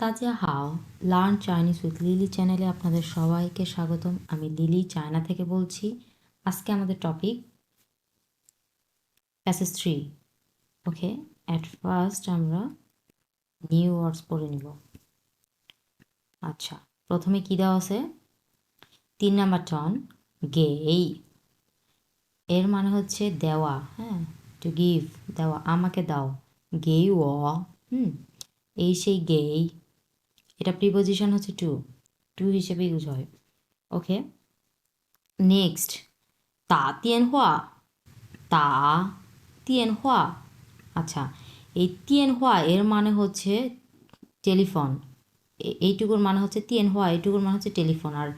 大家好লার্ন Chinese with lily চ্যানেলে আপনাদের সবাইকে স্বাগতম। আমি লিলি চায়না থেকে বলছি। আজকে আমাদের topic passage 3। Okay, at first আমরা নিউ ওয়ার্ডস পড়ে নিব। আচ্ছা, প্রথমে কি দেওয়া আছে? 3 নাম্বার টন গেই, এর মানে হচ্ছে দেওয়া। হ্যাঁ, টু গিভ, দেওয়া, আমাকে দাও। গেই ও, এই সেই গেই, এটা প্রিপোজিশন হচ্ছে টু, টু হিসেবে ইউজ হয়। ওকে, নেক্সট তা তিয়েনহুয়া, তা তিয়েনহুয়া। আচ্ছা, এই তিয়েনহুয়া এর মানে হচ্ছে টেলিফোন। এইটুকুর মানে হচ্ছে তিয়েনহুয়া, এইটুকুর মানে হচ্ছে টেলিফোন। আর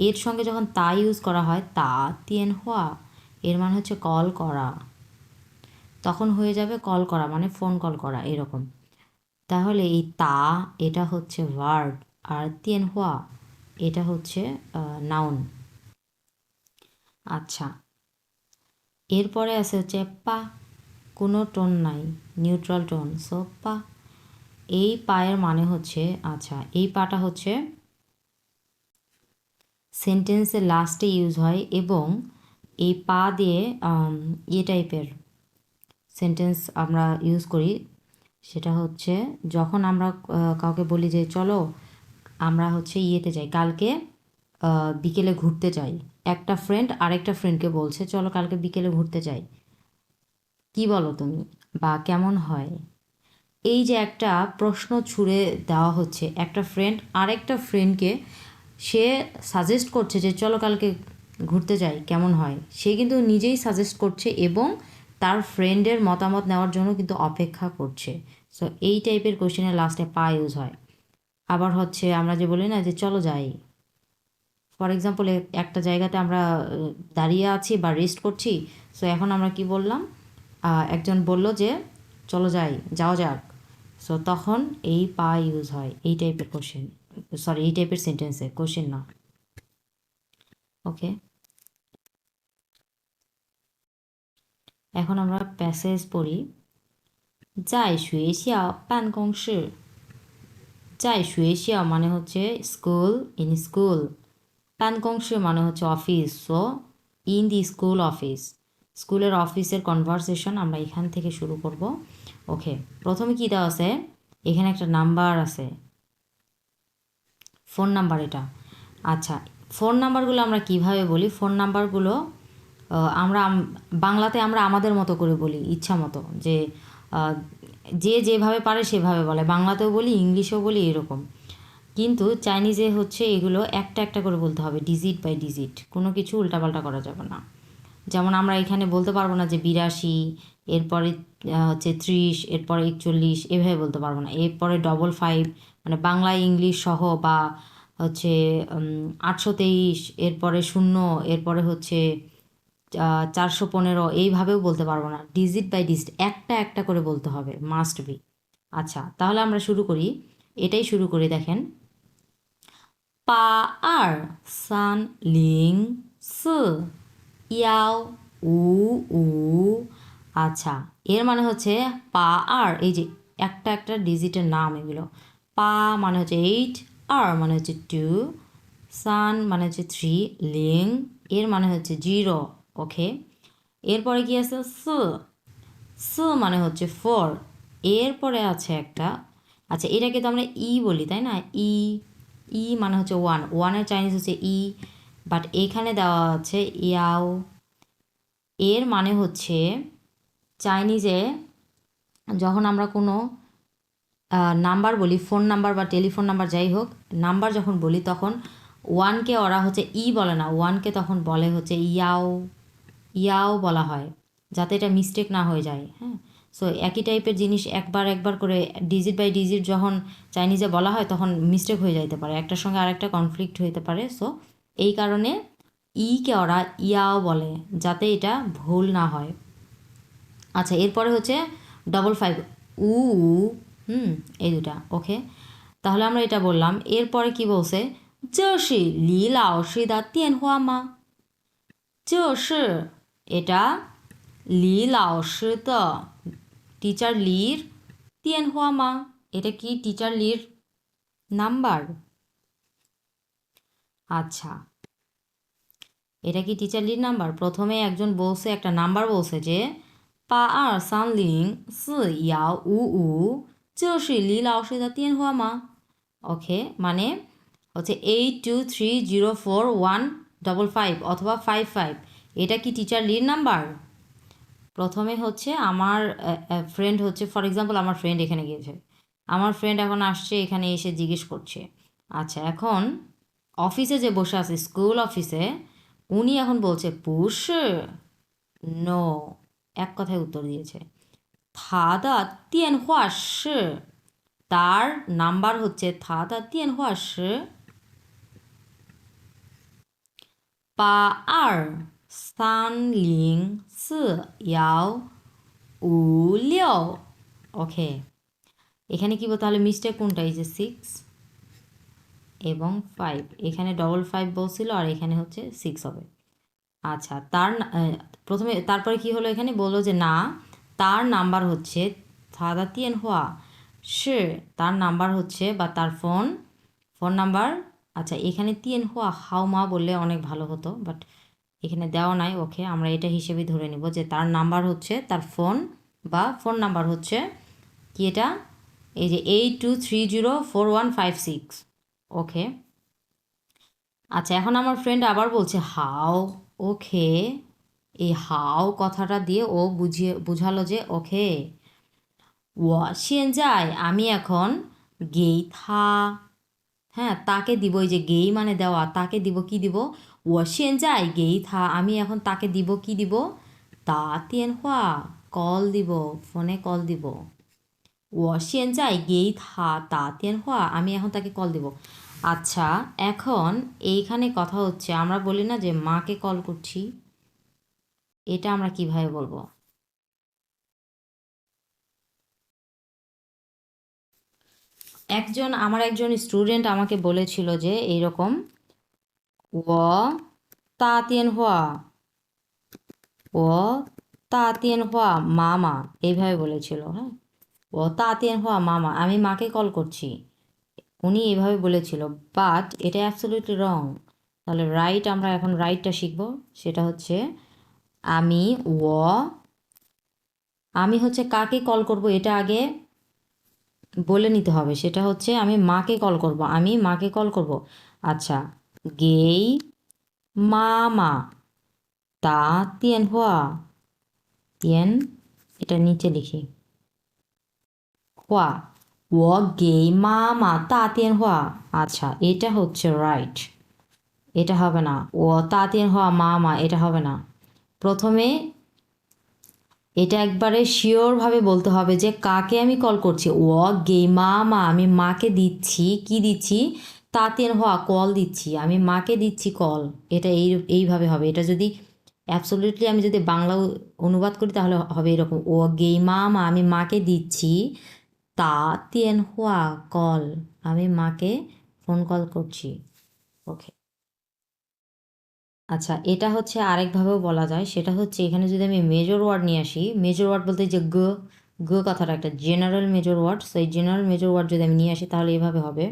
এর সঙ্গে যখন তা ইউজ করা হয়, তা তিয়েনহুয়া, এর মানে হচ্ছে কল করা, তখন হয়ে যাবে কল করা মানে ফোন কল করা এরকম। তাহলে এই তা এটা হচ্ছে ভার্ব, আর তিয়েনহুয়া এটা হচ্ছে নাউন। আচ্ছা, এরপরে আছে হচ্ছে পা, কোনো টোন নাই, নিউট্রাল টোন, সো পা। এই পায়ের মানে হচ্ছে, আচ্ছা এই পাটা হচ্ছে সেন্টেন্সের লাস্টে ইউজ হয় এবং এই পা দিয়ে ইয়ে টাইপের সেন্টেন্স আমরা ইউজ করি। সেটা হচ্ছে যখন আমরা কাউকে বলি যে চলো আমরা হচ্ছে ইয়েতে যাই, কালকে বিকেলে ঘুরতে যাই। একটা ফ্রেন্ড আরেকটা ফ্রেন্ডকে বলছে চলো কালকে বিকেলে ঘুরতে যাই, কি বলো তুমি, বা কেমন হয়। এই যে একটা প্রশ্ন ছুড়ে দেওয়া হচ্ছে, একটা ফ্রেন্ড আরেকটা ফ্রেন্ডকে সে সাজেস্ট করছে যে চলো কালকে ঘুরতে যাই, কেমন হয়। সে কিন্তু নিজেই সাজেস্ট করছে এবং তার ফ্রেন্ডের মতামত নেওয়ার জন্য কিন্তু অপেক্ষা করছে। সো এই টাইপের কোশ্চেনের লাস্টে পা ইউজ হয়। আবার হচ্ছে আমরা যে বলি না যে চলো যাই, ফর এক্সাম্পল একটা জায়গাতে আমরা দাঁড়িয়ে আছি বা রেস্ট করছি। সো এখন আমরা কি বললাম, একজন বলল যে চলো যাই, যাওয়া যাক। সো তখন এই পা ইউজ হয় এই টাইপের কোশ্চেন, সরি এই টাইপের সেন্টেন্সে, কোশ্চেন না। ওকে, এখন আমরা প্যাসেজ পড়ি। 在学校办公室, 在学校মানে হচ্ছে স্কুল, ইন স্কুল। 办公室মানে হচ্ছে office, so in the school office. স্কুলের অফিসের কনভারসেশন আমরা এখান থেকে শুরু করব। ওকে, প্রথমে কী দেওয়া আছে? এখানে একটা নাম্বার আছে, ফোন নাম্বার এটা। আচ্ছা, ফোন নাম্বারগুলো আমরা কিভাবে বলি? ফোন নাম্বারগুলো আমরা বাংলাতে আমরা আমাদের মতো করে বলি, ইচ্ছা মতো, যে যে যেভাবে পারে সেভাবে বলে। বাংলাতেও বলি, ইংলিশেও বলি, এরকম। কিন্তু চাইনিজে হচ্ছে এগুলো একটা একটা করে বলতে হবে, ডিজিট বাই ডিজিট, কোনো কিছু উল্টাপাল্টা করা যাবে না। যেমন আমরা এখানে বলতে পারবো না যে 82, এরপরে হচ্ছে 30, এরপরে 41, এভাবে বলতে পারবো না। এরপরে 55, মানে বাংলা ইংলিশ সহ, বা হচ্ছে 823, এরপরে 0, এরপরে হচ্ছে 415, এইভাবেও বলতে পারবো না। ডিজিট বাই ডিজিট একটা একটা করে বলতে হবে, মাস্ট বি। আচ্ছা, তাহলে আমরা শুরু করি, এটাই শুরু করি। দেখেন, 82341555. আচ্ছা, এর মানে হচ্ছে পা আর, এই যে একটা একটা ডিজিটের নাম এগুলো। পা মানে হচ্ছে 8, আর মানে হচ্ছে 2, সান মানে হচ্ছে 3, লিং এর মানে হচ্ছে 0। ওকে, এরপরে কি আছে? স মানে হচ্ছে 4, এরপরে আছে একটা, আচ্ছা এটাকে তো আমরা ই বলি তাই না, ই, ই মানে হচ্ছে 1, ওয়ানের চাইনিজ হচ্ছে ই, বাট এখানে দেওয়া আছে ইয়াও। এর মানে হচ্ছে চাইনিজে যখন আমরা কোনো নাম্বার বলি, ফোন নাম্বার বা টেলিফোন নাম্বার যাই হোক, নাম্বার যখন বলি তখন ওয়ানকে ওরা হচ্ছে ই বলে না, ওয়ানকে তখন বলে হচ্ছে ইয়াও, ইয়াও বলা হয়, যাতে এটা মিস্টেক না হয়ে যায়। হ্যাঁ, সো একই টাইপের জিনিস একবার একবার করে ডিজিট বাই ডিজিট যখন চাইনিজে বলা হয় তখন মিস্টেক হয়ে যাইতে পারে, একটার সঙ্গে আরেকটা কনফ্লিক্ট হইতে পারে। সো এই কারণে ইকে ওরা ইয়াও বলে, যাতে এটা ভুল না হয়। আচ্ছা, এরপরে হচ্ছে 55, উ, এই দুটা। ওকে, তাহলে আমরা এটা বললাম। এরপরে কি বলছে? 这是李老师的电话吗？这是, এটা লি লাওসি টিচার লির 电话吗? এটা কি টিচার লির নাম্বার। আচ্ছা, এটা কি টিচার লির নাম্বার? প্রথমে একজন বলছে, একটা নাম্বার বলছে যে 82304555，这是李老师的电话吗？ ওকে, মানে হচ্ছে 82304155 অথবা 55, এটা কি টিচার লির নাম্বার? প্রথমে হচ্ছে আমার ফ্রেন্ড হচ্ছে, ফর এক্সাম্পল আমার ফ্রেন্ড এখানে গিয়েছে, আমার ফ্রেন্ড এখন আসছে, এখানে এসে জিজ্ঞেস করছে। আচ্ছা, এখন অফিসে যে বসে আছে, স্কুল অফিসে, উনি এখন বলছে পুশ নো, এক কথায় উত্তর দিয়েছে। থাদা তিয়েন হুয়াশ, তার নাম্বার হচ্ছে থাদা তিয়েন হুয়াশ 82304156। ওকে, এখানে কি বলতে, তাহলে মিস্টেক কোনটা? এই যে 6 এবং 5, এখানে 55 বলছিল আর এখানে হচ্ছে 6 হবে। আচ্ছা, তার প্রথমে তারপরে কি হলো, এখানে বললো যে না, তার নাম্বার হচ্ছে থাদা তিয়েন হুয়া সে, তার নাম্বার হচ্ছে বা তার ফোন নাম্বার। আচ্ছা, এখানে তিয়েন হুয়া হাও মা বললে অনেক ভালো হতো, বাট এখানে দেওয়া নাই। ওকে, আমরা এটা হিসেবে ধরে নিব যে তার নাম্বার হচ্ছে, তার ফোন নাম্বার হচ্ছে কি, এটা এই যে 82304156। ওকে, আচ্ছা, এখন আমার ফ্রেন্ড আবার বলছে হাও। ওকে, এই হাও কথাটা দিয়ে ও বুঝালো যে ওকে, আমি এখন গেই থা, হ্যাঁ, তাকে দিব, এই যে গেই মানে দেওয়া, তাকে দিব কি দিব, গেই থা, আমি এখন তাকে দিব কি দিব, তা তিয়েন হুয়া, কল দিব, ফোনে কল দিব। গেই থা তা তিয়েন হুয়া, আমি এখন তাকে কল দিব। আচ্ছা, এখন এইখানে কথা হচ্ছে, আমরা বলি না যে মাকে কল করছি, এটা আমরা কিভাবে বলবো? আমার একজন স্টুডেন্ট আমাকে বলেছিল যে এইরকম, ও তা তিয়েন হুয়া, ও তা তিয়েন হুয়া মামা, এইভাবে বলেছিল। হ্যাঁ, ও তা তিয়েন হুয়া মামা, আমি মাকে কল করছি, উনি এইভাবে বলেছিল, বাট এটা অ্যাবসলিউটলি রং। তাহলে রাইট, আমরা এখন রাইটটা শিখব, সেটা হচ্ছে আমি আমি হচ্ছে কাকে কল করব এটা আগে বলে নিতে হবে, সেটা হচ্ছে আমি মাকে কল করব, আমি মাকে কল করব। আচ্ছা, গেই মামা তা তিয়েন হুয়া, তিয়েন, এটা নিচে লিখি, হুয়া, ও গেই মামা তা তিয়েন হুয়া। আচ্ছা, এটা হচ্ছে রাইট, এটা হবে না, ও তা তিয়েন হুয়া মামা, এটা হবে না। প্রথমে এটা একবারে শিওরভাবে বলতে হবে যে কাকে আমি কল করছি, ও গে মা, আমি মাকে দিচ্ছি কি দিচ্ছি, তাতের হওয়া কল দিচ্ছি, আমি মাকে দিচ্ছি কল, এটা এইভাবে হবে। এটা যদি অ্যাবসলিউটলি আমি যদি বাংলা অনুবাদ করি তাহলে হবে এরকম, ও গে মা, আমি মাকে দিচ্ছি তা তেন হওয়া কল, আমি মাকে ফোন কল করছি। ওকে, আচ্ছা, এটা হচ্ছে আরেকভাবেও বলা যায়, সেটা হচ্ছে এখানে যদি আমি মেজর ওয়ার্ড নিয়ে আসি, মেজর ওয়ার্ড বলতে যে গ কথাটা একটা জেনারেল মেজর ওয়ার্ড, সেই জেনারেল মেজর ওয়ার্ড যদি আমি নিয়ে আসি তাহলে এভাবে হবে,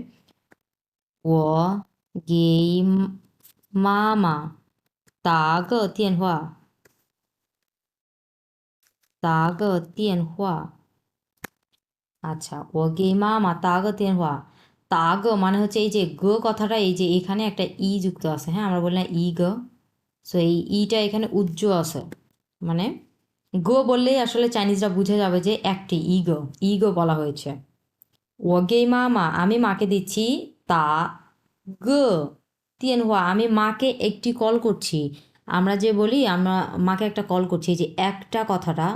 ও গেই মামা তা গে দিন হুয়া, তা গে দিন হুয়া। আচ্ছা, ও গেই মামা তা গে দিন হুয়া, তা গে মানে হচ্ছে এই যে কথাটা, এই যে এখানে একটা ই যুক্ত আছে, হ্যাঁ, আমরা বললাম ই গ, সো এই ইটা এখানে উজ্জ্ব আছে, মানে গো বললেই আসলে চাইনিজরা বুঝে যাবে যে একটি ইগো বলা হয়েছে। ওগেই মামা, আমি মাকে দিচ্ছি তা গ তিয়েন হওয়া, আমি মাকে একটি কল করছি। আমরা যে বলি আমরা মাকে একটা কল করছি, এই যে একটা কথাটা,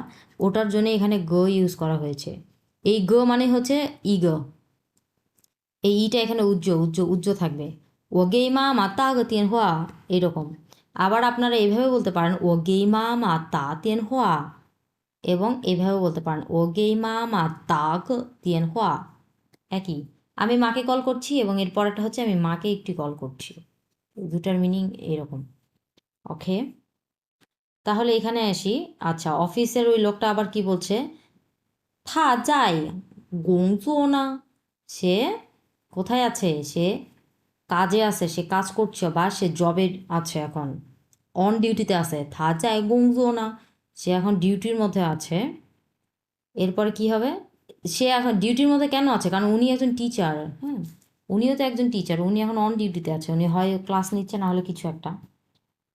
ওটার জন্য এখানে গ ইউজ করা হয়েছে। এই গ মানে হচ্ছে ইগো, এই ইটা এখানে উজ্জ্ব থাকবে। ওগেই মামা তা গ তিয়েন হওয়া, এরকম। আবার আপনারা এইভাবে বলতে পারেন, ওগেই মামা তা তিয়েন হওয়া, এবং এভাবে বলতে পারেন, ও গেই মা মা তাগ তিয়েন হওয়া, একই। আমি মাকে কল করছি এবং এর পরেরটা হচ্ছে আমি মাকে একটি কল করছি, দুটার মিনিং এরকম। ওকে, তাহলে এখানে আসি। আচ্ছা, অফিসের ওই লোকটা আবার কি বলছে, থা যাই গোংজো না, সে কোথায় আছে? সে কাজে আছে, সে কাজ করছে বা সে জবে আছে, এখন অন ডিউটিতে আছে। থা যায় গংজো না, সে এখন ডিউটির মধ্যে আছে। এরপরে কি হবে? সে এখন ডিউটির মধ্যে কেন আছে? কারণ উনি একজন টিচার। হ্যাঁ, উনিও তো একজন টিচার, উনি এখন অন ডিউটিতে আছে, উনি হয় ক্লাস নিচ্ছে না হলে কিছু একটা।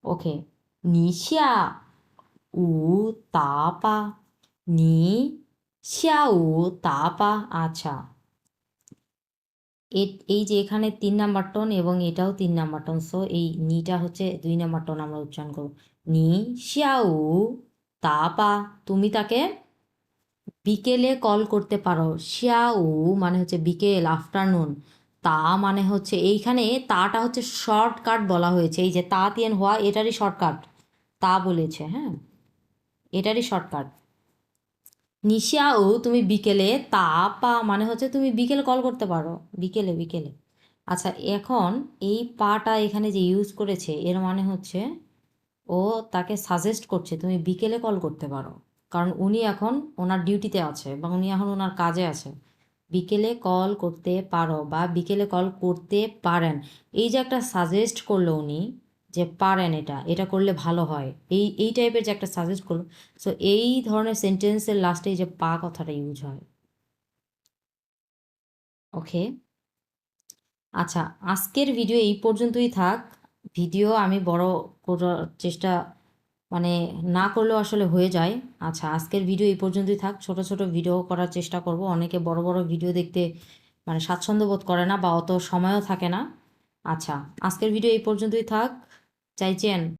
ওকে, নিশা উ তাপা, নি শিয়া উ তাপা। আচ্ছা, এই যে এখানে 3 নাম্বার টোন এবং এটাও 3 নাম্বার টোন, সো এই নিটা হচ্ছে 2 নাম্বার টোন আমরা উচ্চারণ করব। নি শিয়াউ তাপা, তুমি তাকে বিকেলে কল করতে পারো। শিয়াউ মানে হচ্ছে বিকেল, আফটারনুন। তা মানে হচ্ছে এইখানে তাটা হচ্ছে শর্টকাট বলা হয়েছে, এই যে তা তিয়েন হওয়া এটারই শর্টকাট তা বলেছে। হ্যাঁ, এটারই শর্টকাট। নিশিয়াও তুমি বিকেলে, তা পা মানে হচ্ছে তুমি বিকেলে কল করতে পারো, বিকেলে বিকেলে। আচ্ছা, এখন এই পাটা এখানে যে ইউজ করেছে এর মানে হচ্ছে ও তাকে সাজেস্ট করছে তুমি বিকেলে কল করতে পারো, কারণ উনি এখন ওনার ডিউটিতে আছে বা উনি এখন ওনার কাজে আছে। বিকেলে কল করতে পারো বা বিকেলে কল করতে পারেন, এই যে একটা সাজেস্ট করলো উনি যে পারেন, এটা এটা করলে ভালো হয়, এই টাইপের যে একটা সাজেস্ট করলো। সো এই ধরনের সেন্টেন্সের লাস্টে এই যে পা কথাটা ইউজ হয়। ওকে, আচ্ছা, আজকের ভিডিও এই পর্যন্তই থাক। ভিডিও আমি বড় করার চেষ্টা মানে না করলেও আসলে হয়ে যায়। আচ্ছা, আজকের ভিডিও এই পর্যন্তই থাক। ছোট ছোট ভিডিও করার চেষ্টা করব। অনেকে বড় বড় ভিডিও দেখতে মানে স্বাচ্ছন্দ্য বোধ করে না বা অত সময়ও থাকে না। আচ্ছা, আজকের ভিডিও এই পর্যন্তই থাক। চাইছেন